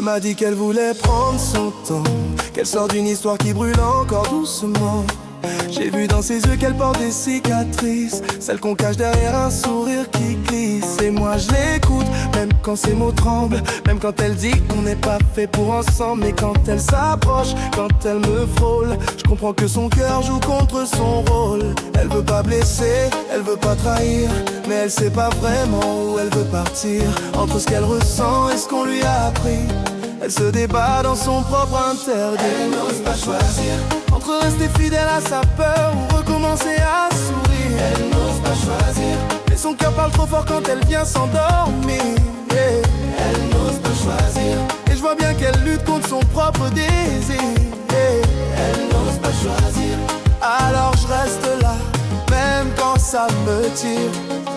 m'a dit qu'elle voulait prendre son temps, qu'elle sort d'une histoire qui brûle encore doucement. J'ai vu dans ses yeux qu'elle porte des cicatrices, celles qu'on cache derrière un sourire qui glisse. Et moi je l'écoute, même quand ses mots tremblent, même quand elle dit qu'on n'est pas fait pour ensemble. Mais quand elle s'approche, quand elle me frôle, je comprends que son cœur joue contre son rôle. Elle veut pas blesser, elle veut pas trahir, mais elle sait pas vraiment où elle veut partir. Entre ce qu'elle ressent et ce qu'on lui a appris, elle se débat dans son propre interdit. Elle n'ose pas choisir entre rester fidèle à sa peur ou recommencer à sourire. Elle n'ose pas choisir, mais son cœur parle trop fort quand elle vient s'endormir. Yeah. Elle n'ose pas choisir, et je vois bien qu'elle lutte contre son propre désir. Yeah. Elle n'ose pas choisir, alors je reste là, même quand ça me tire.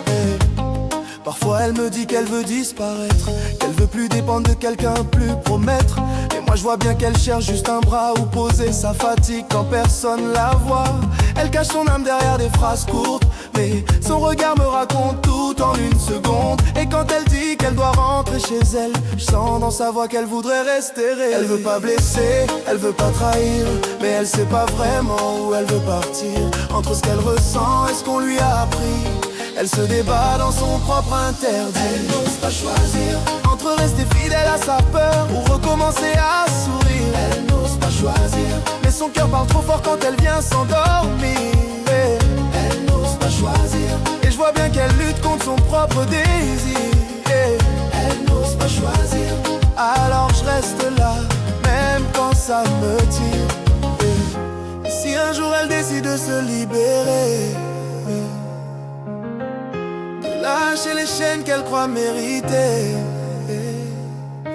Yeah. Parfois elle me dit qu'elle veut disparaître, qu'elle veut plus dépendre de quelqu'un, plus promettre. Et moi je vois bien qu'elle cherche juste un bras où poser sa fatigue quand personne la voit. Elle cache son âme derrière des phrases courtes, mais son regard me raconte tout en une seconde. Et quand elle dit qu'elle doit rentrer chez elle, je sens dans sa voix qu'elle voudrait rester rêver. Elle veut pas blesser, elle veut pas trahir, mais elle sait pas vraiment où elle veut partir. Entre ce qu'elle ressent et ce qu'on lui a appris, elle se débat dans son propre interdit. Elle n'ose pas choisir entre rester fidèle à sa peur ou recommencer à sourire. Elle n'ose pas choisir, mais son cœur parle trop fort quand elle vient s'endormir. Elle n'ose pas choisir, et je vois bien qu'elle lutte contre son propre désir. Elle n'ose pas choisir, alors je reste là, même quand ça me tire. Et si un jour elle décide de se libérer, lâcher les chaînes qu'elle croit mériter,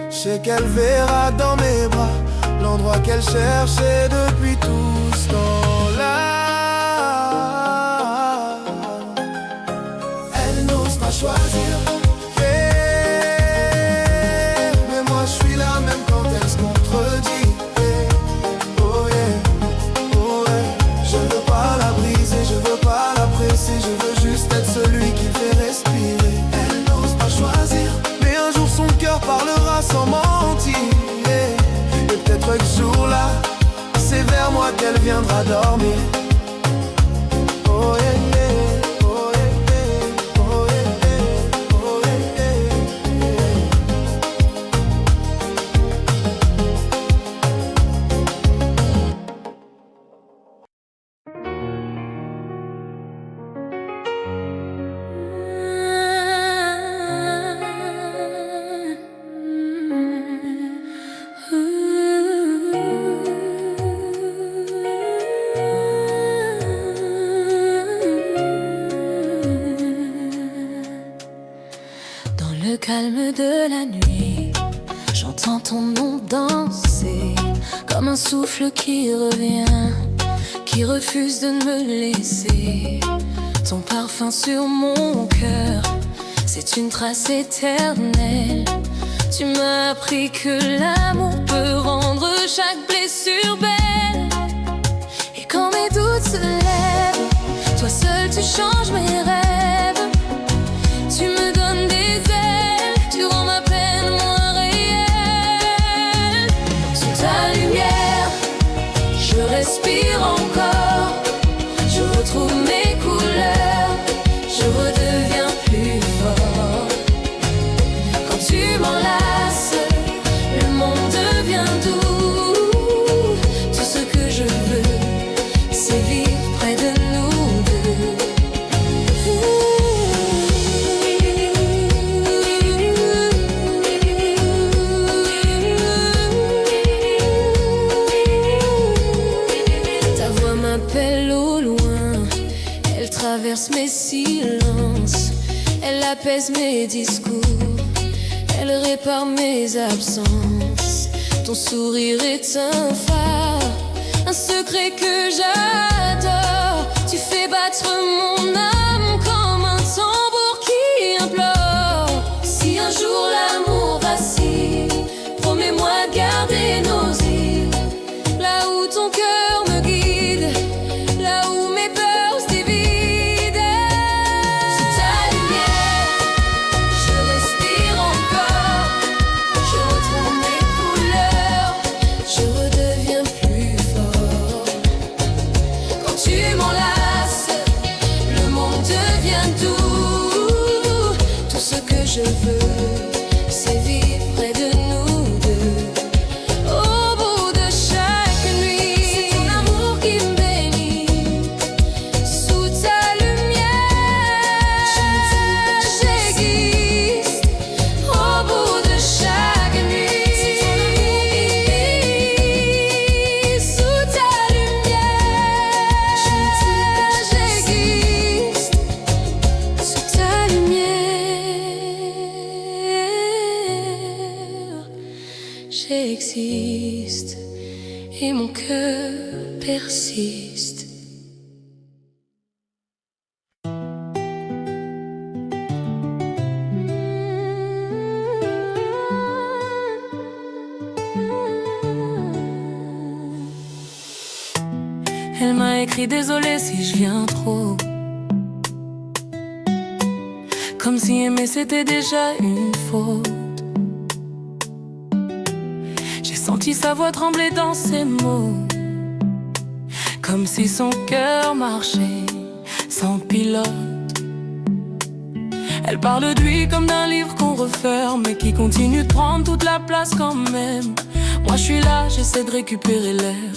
je sais qu'elle verra dans mes bras l'endroit qu'elle cherchait depuis tout ce temps-là. Elle n'ose pas choisir, mais moi je suis là même quand elle se contredit. Oh yeah, oh yeah. Je veux pas la briser, je veux pas la presser, je veux juste être celui qui fait respirer. Elle n'ose pas choisir, mais un jour son cœur parlera sans mentir. Et peut-être que ce jour-là, c'est vers moi qu'elle viendra dormir. Oh yeah, yeah. Oh yeah, yeah. Oh yeah, yeah. Oh yeah, Le calme de la nuit, j'entends ton nom danser comme un souffle qui revient, qui refuse de me laisser. Ton parfum sur mon cœur, c'est une trace éternelle. Tu m'as appris que l'amour peut rendre chaque blessure belle. Et quand mes doutes se lèvent, toi seul tu changes mes rêves. Tu me donnes des ailes, tu rends ma peine moins réelle. Sous ta lumière, je respire encore. Je retrouve mes couleurs, je redeviens plus fort. Quand tu m'enlaces, le monde devient doux. Tout ce que je veux, c'est vivre près de nous deux. Au loin, elle traverse mes silences, elle apaise mes discours, elle répare mes absences. Ton sourire est un phare, un secret que j'adore. Tu fais battre mon âme comme un tambour qui implore. Si un jour l'amour vacille, promets-moi de garder nos îles, là où ton cœur me guide, là où mes peurs se divident. Sous ta lumière, je respire encore. Je retrouve mes je veux, c'est vivre près de nous deux. Au bout de chaque nuit, c'est ton amour qui me bénit. Sous ta lumière, j'existe. Au bout de chaque nuit, c'est ton amour qui me bénit. Sous ta lumière, j'existe. Sous ta lumière, j'existe. Et mon cœur persiste. Elle m'a écrit désolé si je viens trop, comme si aimer c'était déjà une faute. J'ai senti sa voix trembler dans ses mots, comme si son cœur marchait sans pilote. Elle parle de lui comme d'un livre qu'on referme, mais qui continue de prendre toute la place quand même. Moi je suis là, j'essaie de récupérer l'air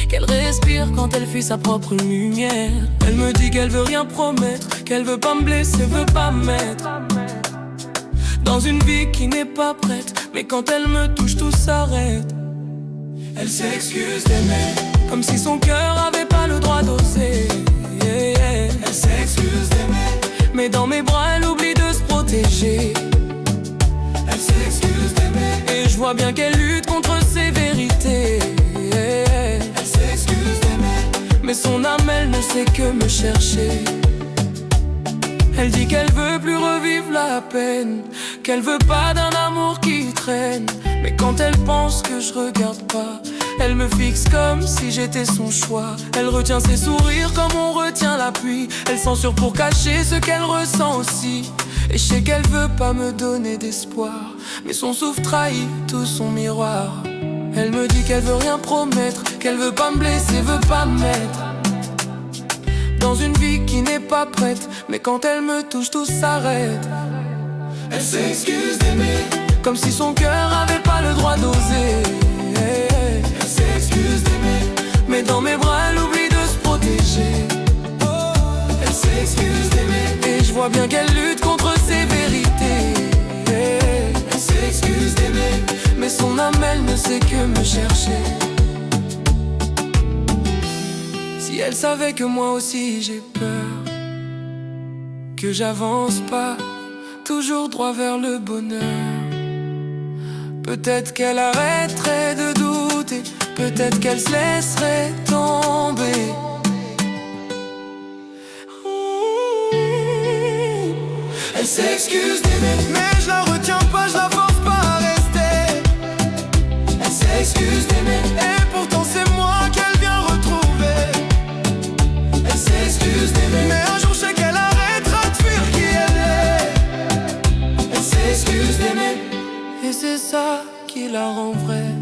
qu'elle respire quand elle fuit sa propre lumière. Elle me dit qu'elle veut rien promettre, qu'elle veut pas me blesser, veut pas me mettre dans une vie qui n'est pas prête. Mais quand elle me touche, tout s'arrête. Elle s'excuse d'aimer, comme si son cœur avait pas le droit d'oser. Elle s'excuse d'aimer, mais dans mes bras elle oublie de se protéger. Elle s'excuse d'aimer, et je vois bien qu'elle lutte contre ses vérités. Elle s'excuse d'aimer, mais son âme elle ne sait que me chercher. Elle dit qu'elle veut plus revivre la peine, qu'elle veut pas d'un amour qui traîne. Mais quand elle pense que je regarde pas, elle me fixe comme si j'étais son choix. Elle retient ses sourires comme on retient la pluie. Elle censure pour cacher ce qu'elle ressent aussi. Et je sais qu'elle veut pas me donner d'espoir, mais son souffle trahit tout son miroir. Elle me dit qu'elle veut rien promettre, qu'elle veut pas me blesser, veut pas me mettre dans une vie qui n'est pas prête. Mais quand elle me touche, tout s'arrête. Elle s'excuse d'aimer, comme si son cœur avait pas le droit d'oser. Elle s'excuse d'aimer, mais dans mes bras elle oublie de se protéger. Elle s'excuse d'aimer, et je vois bien qu'elle lutte contre ses vérités. Elle s'excuse d'aimer, mais son âme elle ne sait que me chercher. Si elle savait que moi aussi j'ai peur, que j'avance pas toujours droit vers le bonheur, peut-être qu'elle arrêterait de douter, peut-être qu'elle se laisserait tomber. Elle s'excuse d'aimer, Mais je la retiens pas, je la force pas à rester. elle s'excuse d'aimer, Et pourtant c'est moi qu'elle vient retrouver. elle s'excuse d'aimer, Mais un jour je sais qu'elle arrêtera de fuir qui elle est. elle s'excuse d'aimer. Et c'est ça qui la rend vraie.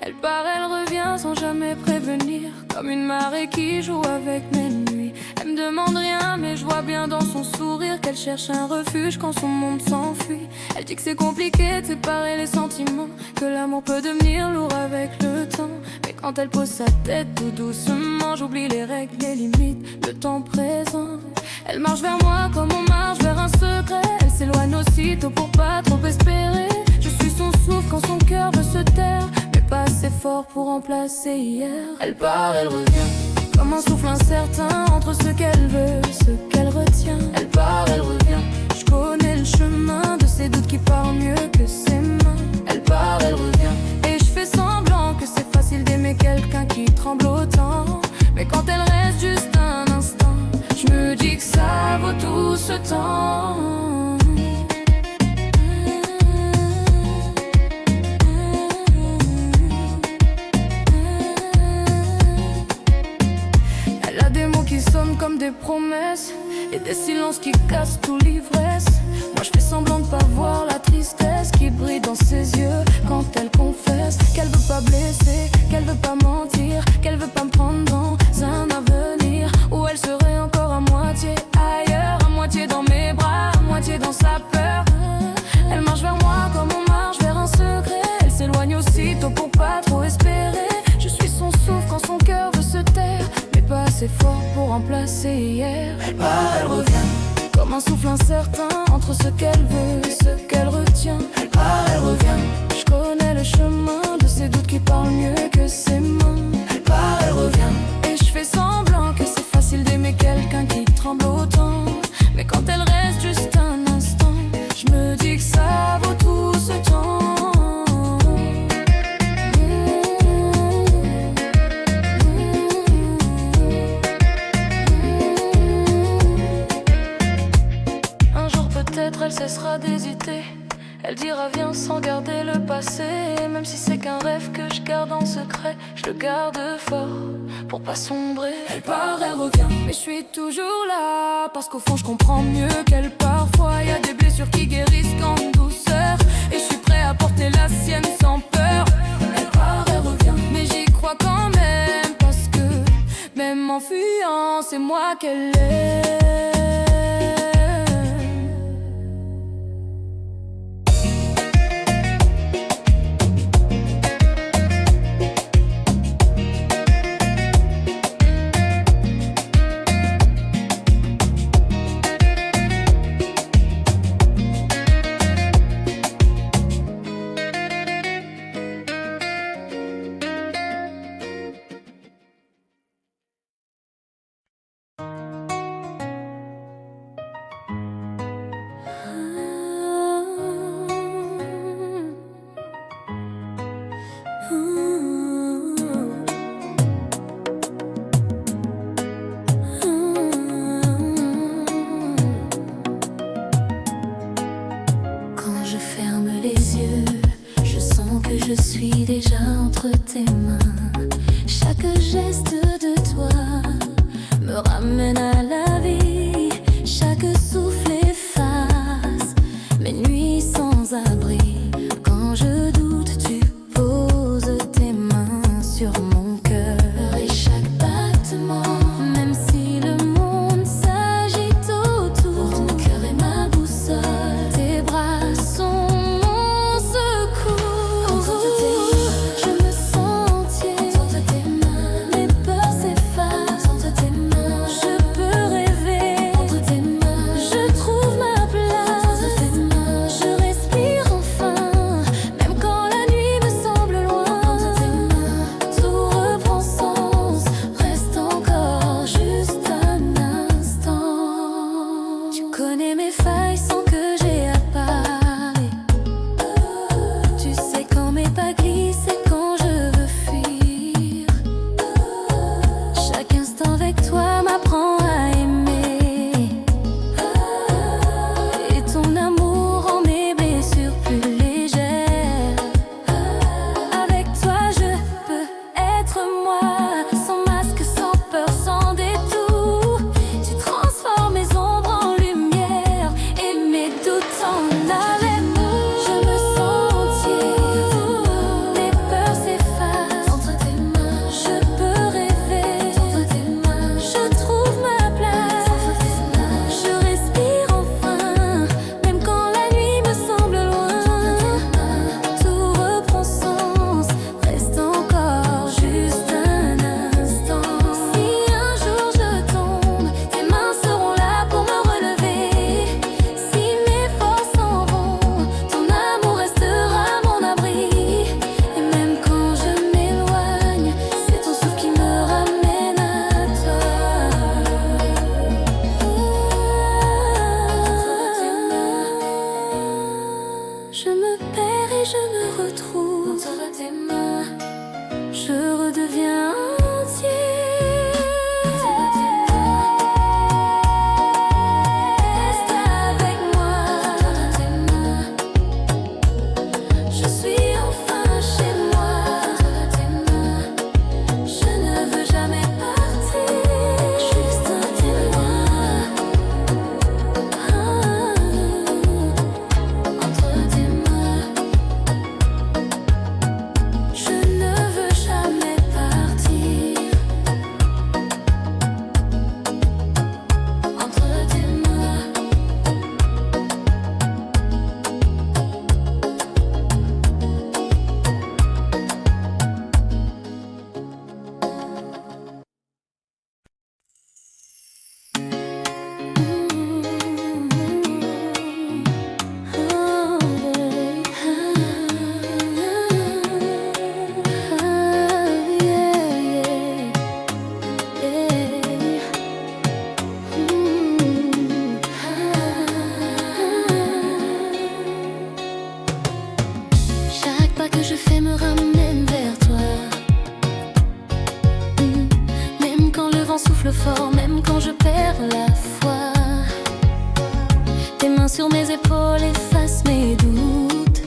Elle part, elle revient sans jamais prévenir, comme une marée qui joue avec mes nuits. Elle me demande rien, mais je vois bien dans son sourire qu'elle cherche un refuge quand son monde s'enfuit. Elle dit que c'est compliqué de séparer les sentiments, que l'amour peut devenir lourd avec le temps. Mais quand elle pose sa tête tout doucement, j'oublie les règles, les limites, le temps présent. Elle marche vers moi comme on marche vers un secret. Elle s'éloigne aussitôt pour pas trop espérer. Je suis son souffle quand son cœur veut se taire, mais pas assez fort pour remplacer hier. Elle part, elle revient, comme un souffle incertain entre ce qu'elle veut, ce qu'elle retient. Elle part, elle revient, je connais le chemin de ses doutes qui parlent mieux que ses mains. Elle part, elle revient, et je fais semblant que c'est facile d'aimer quelqu'un qui tremble autant. Mais quand elle reste juste un instant, je me dis que ça vaut tout ce temps. Elle a des mots qui sonnent comme des promesses et des silences qui cassent tout l'ivresse. Moi je fais semblant de pas voir la tristesse qui brille dans ses yeux quand elle confesse qu'elle veut pas blesser, qu'elle veut pas mentir, qu'elle veut pas me prendre dans un avenir où elle serait encore à moitié ailleurs, à moitié dans mes bras, à moitié dans sa peur. Elle marche vers moi comme on marche vers un secret. Elle s'éloigne aussitôt pour pas trop espérer. Je suis son souffle quand son cœur veut se taire, mais pas assez fort pour remplacer hier. Elle part, elle revient, comme un souffle incertain entre ce qu'elle veut et ce qu'elle retient. Elle part, elle revient, je connais le chemin de ses doutes qui parlent mieux que ses mains. Elle part, elle revient, et je fais semblant que c'est facile d'aimer quelqu'un qui tremble autant. Mais quand elle reste juste un instant, je me dis que ça vaut tout ce temps. Un jour peut-être elle cessera d'hésiter. Elle dira viens sans garder le passé. Même si c'est qu'un rêve que je garde en secret, je le garde fort pour pas sombrer. Elle part, elle revient, mais je suis toujours là. Parce qu'au fond je comprends mieux qu'elle parfois. Y a des blessures qui guérissent qu'en douceur, et je suis prêt à porter la sienne sans peur. Elle part, elle revient, mais j'y crois quand même. Parce que même en fuyant, c'est moi qu'elle aime. Je suis déjà entre tes mains. Chaque geste de toi me ramène à la vie. Chaque souffle efface mes nuits sans abri. Quand je doute, tu poses tes mains sur mon cœur. Et chaque battement, même si le monde s'agite autour, ton cœur est ma boussole. Tes bras sont mon secours. Je peux Même quand je perds la foi, tes mains sur mes épaules effacent mes doutes,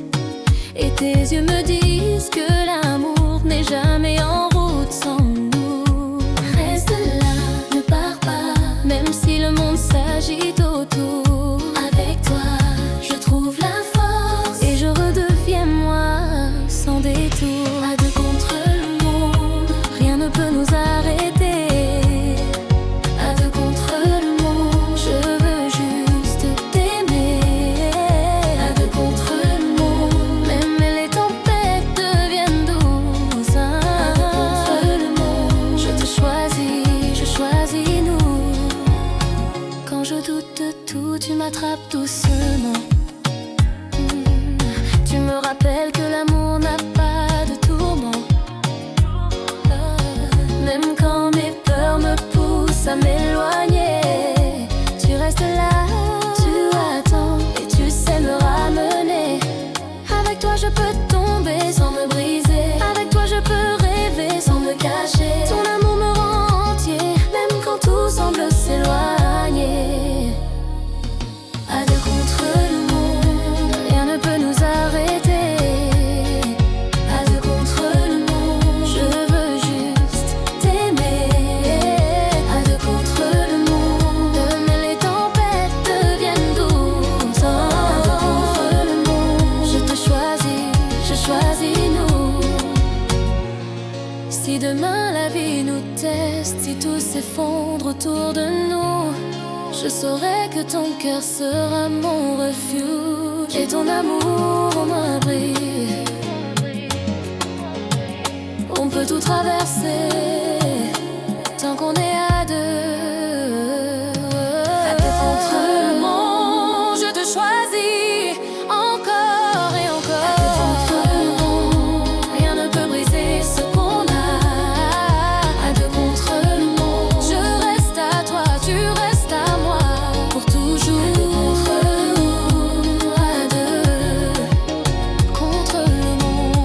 et tes yeux me disent que l'amour n'est jamais en route sans nous. Reste là, ne pars pas, même si le monde s'agite autour. Avec toi, je trouve la force et je redeviens moi sans détour. À deux contre le monde, rien ne peut nous arrêter. À deux contre le monde, je veux juste t'aimer. À deux contre le monde, même les tempêtes deviennent douces. À deux contre le monde, je te choisis, je choisis nous. Quand je doute de tout, tu m'attrapes doucement. Tu me rappelles que l'amour n'a pas de tourment. Même quand mes peurs me poussent à m'éloigner, tu restes là, tu attends et tu sais me ramener. Avec toi je peux tomber sans me briser. Avec toi je peux rêver sans me cacher. Ton amour me rend entier, même quand tout semble s'éloigner. À deux contre le monde, rien ne peut nous arrêter. À deux contre le monde, je veux juste t'aimer. À deux contre le monde, même les tempêtes deviennent douces. À deux contre le monde, je te choisis, je choisis nous. Si demain la vie nous teste, si tout s'effondre autour de nous, je saurai que ton cœur sera mon refuge et ton amour mon abri. On peut tout traverser tant qu'on est à deux. À deux contre le monde, je te choisis encore et encore. À deux contre le monde, rien ne peut briser ce qu'on a. À deux contre le monde, je reste à toi, tu restes à moi pour toujours. À deux contre le monde.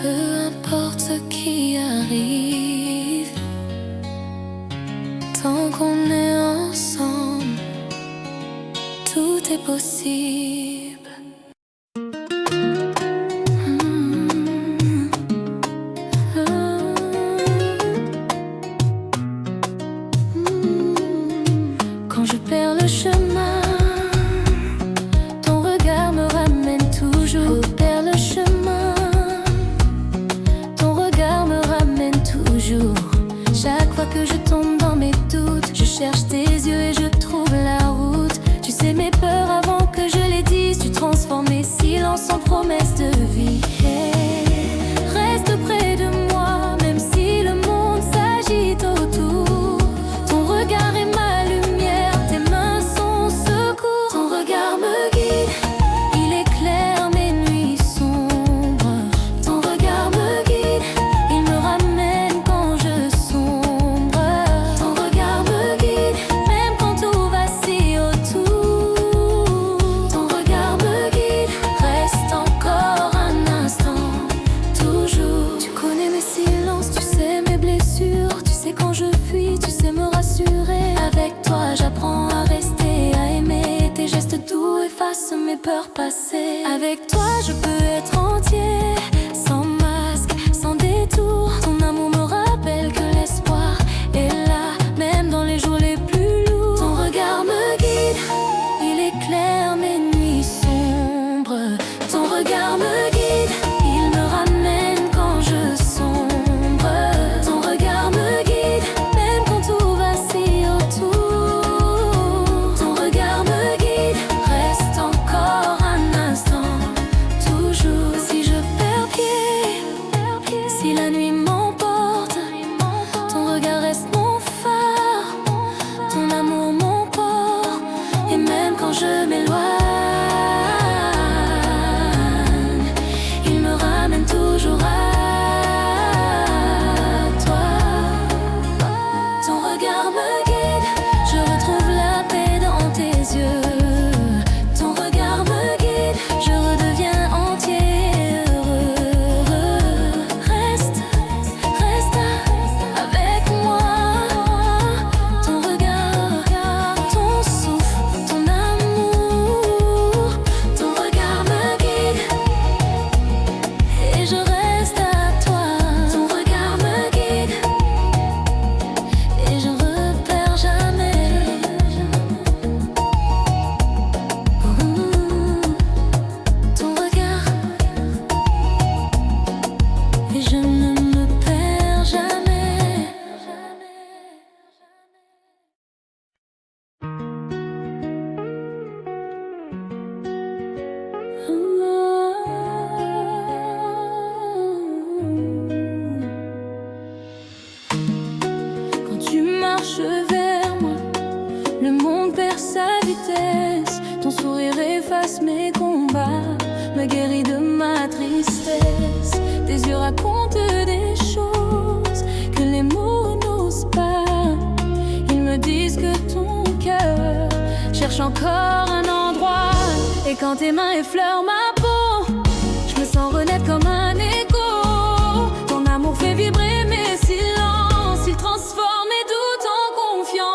Peu importe ce qui arrive, tant qu'on est ensemble, tout est possible. Quand je perds le chemin, ton regard me ramène toujours. Perds le chemin, ton regard me ramène toujours. Chaque fois que je tombe dans mes doutes, je cherche tes yeux et je trouve la route. Tu sais mes peurs avant que je les dise. Tu transformes mes silences en promesses de vie. Reste près de moi, même si le monde s'agite autour. Ton regard est ma lumière, tes mains sont secours. Ton regard me guide, il éclaire mes nuits sombres. Ton regard me guide, il me ramène quand je sombre. Ton regard me guide, même quand tout vacille autour. Ton regard me guide, reste encore un instant, toujours. Tu connais mes silences, tu sais mes blessures. Tu sais quand je fuis, tu sais me rassurer. Avec toi j'apprends à rester, à aimer. Tes gestes doux effacent mes peurs passées. Avec toi je peux être entier, sans masque, sans détour. Ton amour me rappelle que l'espoir est là, même dans les jours les plus lourds. Ton regard me guide, il éclaire mes nuits sombres. Ton regard me guide, il me ramène quand je sombre. Ton regard me guide, même quand tout vacille autour. Ton regard me guide, reste encore un instant, toujours. Si je perds pied, si la nuit m'emporte, ton regard reste mon phare, ton amour mon port. Et même quand je m'éloigne, il me ramène tout. marche vers moi. Le monde perd sa vitesse. Ton sourire efface mes combats, me guérit de ma tristesse. Tes yeux racontent des choses que les mots n'osent pas. Ils me disent que ton cœur cherche encore un endroit. Et quand tes mains effleurent ma peau, je me sens renaître comme un écho. Ton amour fait vibrer mes silences, il transforme mes doutes en confiance.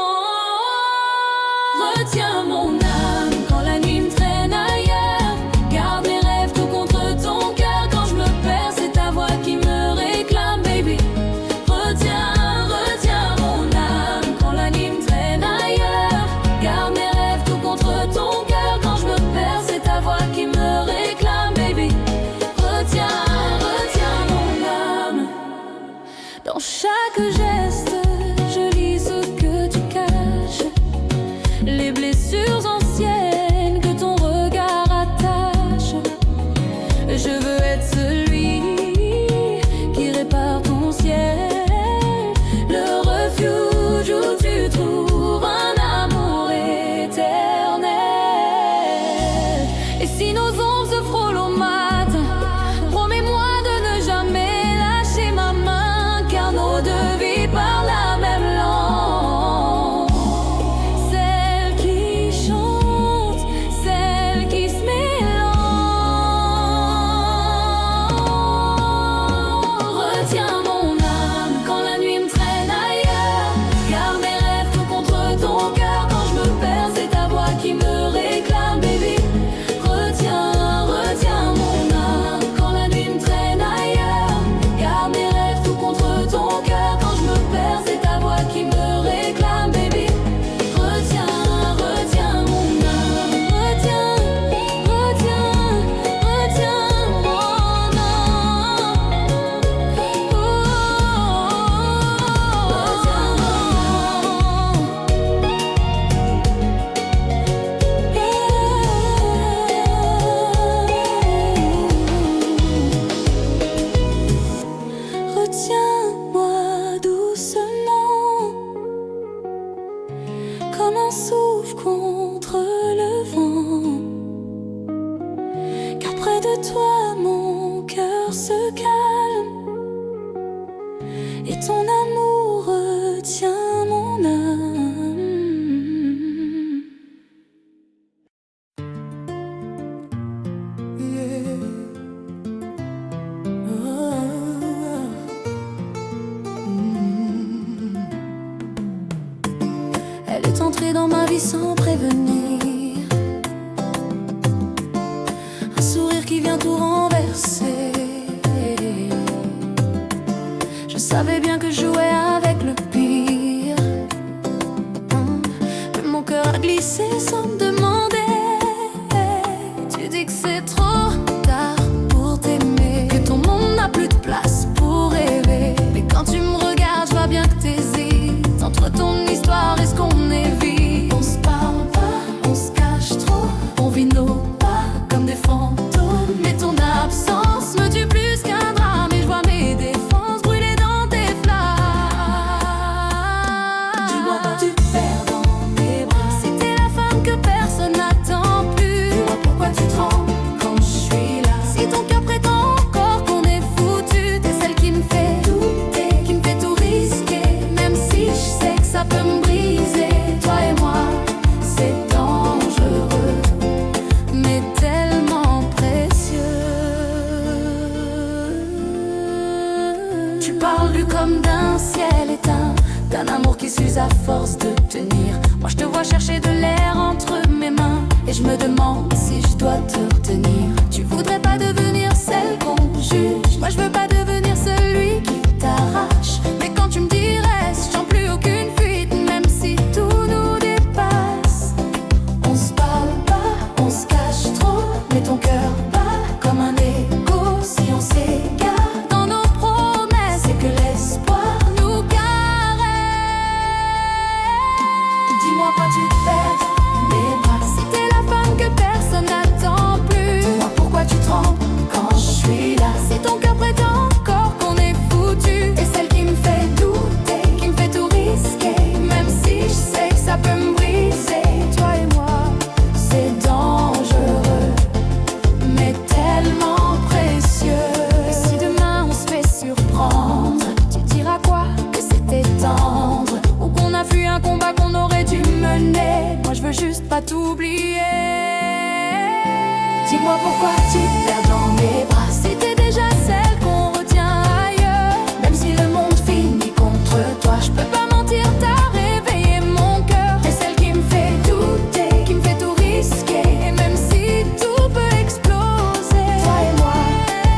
Retiens mon âme quand la nuit me traîne ailleurs. Garde mes rêves tout contre ton cœur. Quand je me perds, c'est ta voix qui me réclame, baby. Retiens mon âme quand la nuit me traîne ailleurs. Garde mes rêves tout contre ton cœur. Quand je me perds, c'est ta voix qui me réclame, baby. Retiens mon âme. Dans chaque geste, je lis ce que tu caches. Les blessures anciennes que ton regard attache. Je veux être celui qui répare ton ciel, le refuge où tu trouves un amour éternel. Et si nos ombres se frôlent au matin, promets-moi de ne jamais lâcher ma main, car nos deux vies parlent la même langue. Celle qui chante, celle qui se mélange. Retiens mon âme quand la nuit me traîne ailleurs. Garde mes rêves tout contre ton cœur. Quand je me perds, c'est ta voix qui me réclame, baby. Retiens mon âme quand la nuit me traîne ailleurs. Garde mes rêves tout contre ton cœur. Quand je me perds, c'est ta voix qui me réclame, baby. Retiens mon âme. Retiens mon Retiens-moi doucement, comme un souffle contre le vent. Car près de toi, mon cœur se calme, et ton amour retient mon âme. Elle est entrée dans ma vie sans prévenir, un sourire qui vient tout renverser. Je savais bien que je jouais avec le pire, mais mon cœur a glissé sans me demander. Tu dis que c'est trop tard pour t'aimer, que ton monde n'a plus de place pour rêver. Mais quand tu me regardes, je vois bien que t'hésites entre ton histoire et ce qu'on évite. On se parle pas, on se cache trop, on vit nos pas comme des fantômes. Mais ton absence me tue plus qu'un drame, et je vois mes défenses brûler dans tes flammes. Dis-moi quand tu te perds dans mes bras, si t'es la femme que personne n'attend plus. Dis-moi pourquoi tu trembles quand je suis là, si ton cœur prétend encore qu'on est foutu. T'es celle qui me fait douter, qui me fait tout risquer, même si je sais que ça peut me briser. Toi et moi, c'est dangereux, mais tellement précieux. Tu parles du comme d'un ciel éteint, d'un amour qui s'use à force de tenir. Moi je te vois chercher de l'air entre mes mains, et je me demande si je dois te retenir. Tu voudrais pas devenir celle qu'on juge, moi je veux pas devenir celui qui t'arrache. Mais quand tu me dis reste, j'en plus aucune fuite, même si tout nous dépasse. On se parle pas, on se cache trop, mais ton cœur bat comme un écho. Si on s'égare dans nos promesses, c'est que l'espoir nous caresse. Dis-moi quand tu te perds dans mes bras, si t'es la femme que personne n'attend plus. Dis-moi pourquoi tu trembles quand je suis là, si ton cœur prétend pas t'oublier. Dis-moi pourquoi tu te perds dans mes bras, si t'es déjà celle qu'on retient ailleurs. Même si le monde finit contre toi, je peux pas mentir, t'as réveillé mon cœur. T'es celle qui me fait douter, qui me fait tout risquer. Et même si tout peut exploser, toi et moi,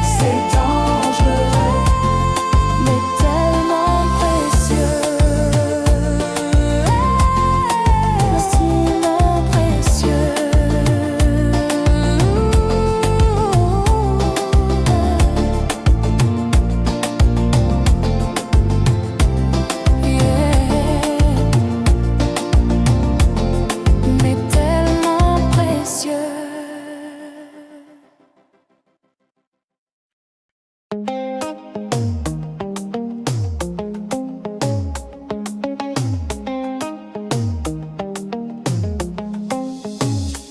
c'est dangereux, mais tellement précieux. Tellement précieux. Mais tellement précieux.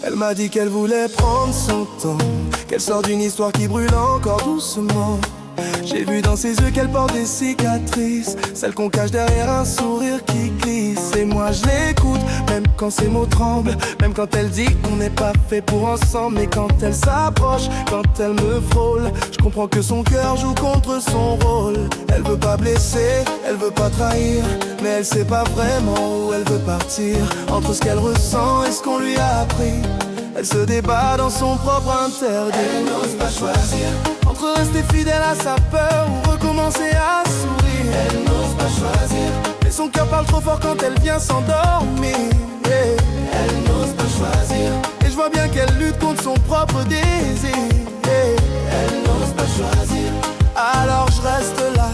Elle m'a dit qu'elle voulait prendre son temps, qu'elle sort d'une histoire qui brûle encore doucement. J'ai vu dans ses yeux qu'elle porte des cicatrices, celles qu'on cache derrière un sourire qui glisse. Et moi je l'écoute, même quand ses mots tremblent, même quand elle dit qu'on n'est pas fait pour ensemble. Mais quand elle s'approche, quand elle me frôle, je comprends que son cœur joue contre son rôle. Elle veut pas blesser, elle veut pas trahir, mais elle sait pas vraiment où elle veut partir. Entre ce qu'elle ressent et ce qu'on lui a appris, elle se débat dans son propre interdit. Elle n'ose pas choisir entre rester fidèle à sa peur ou recommencer à sourire. Elle n'ose pas choisir, mais son cœur parle trop fort quand elle vient s'endormir. Yeah. Elle n'ose pas choisir, et je vois bien qu'elle lutte contre son propre désir. Yeah. Elle n'ose pas choisir, alors je reste là,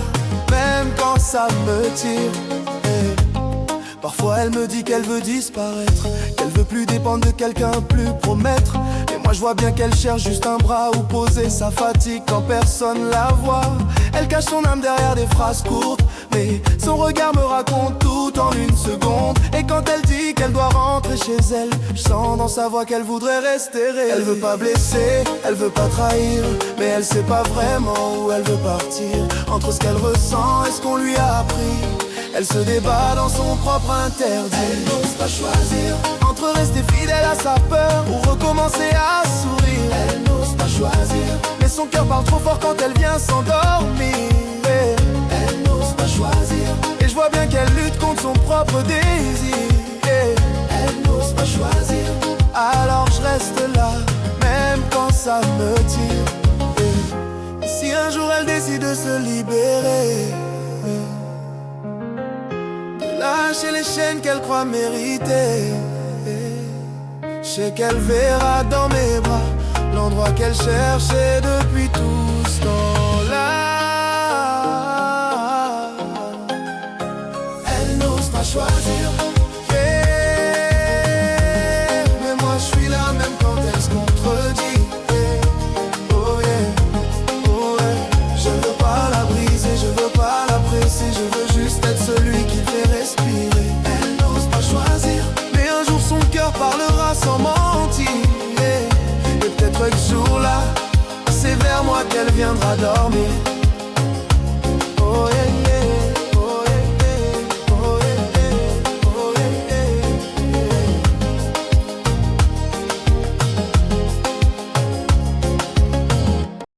même quand ça me tire. Yeah. Parfois elle me dit qu'elle veut disparaître, qu'elle veut plus dépendre de quelqu'un, plus promettre. Et moi je vois bien qu'elle cherche juste un bras où poser sa fatigue quand personne la voit. Elle cache son âme derrière des phrases courtes, mais son regard me raconte tout en une seconde. Et quand elle dit qu'elle doit rentrer chez elle, je sens dans sa voix qu'elle voudrait rester réelle. Elle veut pas blesser, elle veut pas trahir, mais elle sait pas vraiment où elle veut partir. Entre ce qu'elle ressent et ce qu'on lui a appris, elle se débat dans son propre interdit. Elle n'ose pas choisir entre rester fidèle à sa peur ou recommencer à sourire. Elle n'ose pas choisir, mais son cœur parle trop fort quand elle vient s'endormir. Elle n'ose pas choisir, et je vois bien qu'elle lutte contre son propre désir. Elle n'ose pas choisir, alors je reste là, même quand ça me tire. Et si un jour elle décide de se libérer, lâcher les chaînes qu'elle croit mériter, je sais qu'elle verra dans mes bras l'endroit qu'elle cherchait depuis tout ce temps-là. Elle n'ose pas choisir, mais moi je suis là même quand elle se contredit. Oh yeah, oh yeah. Je veux pas la briser, je veux pas la presser, je veux juste être celui qui fait respirer. Elle n'ose pas choisir, mais un jour son cœur parlera sans mentir. Et peut-être que ce jour-là, c'est vers moi qu'elle viendra dormir.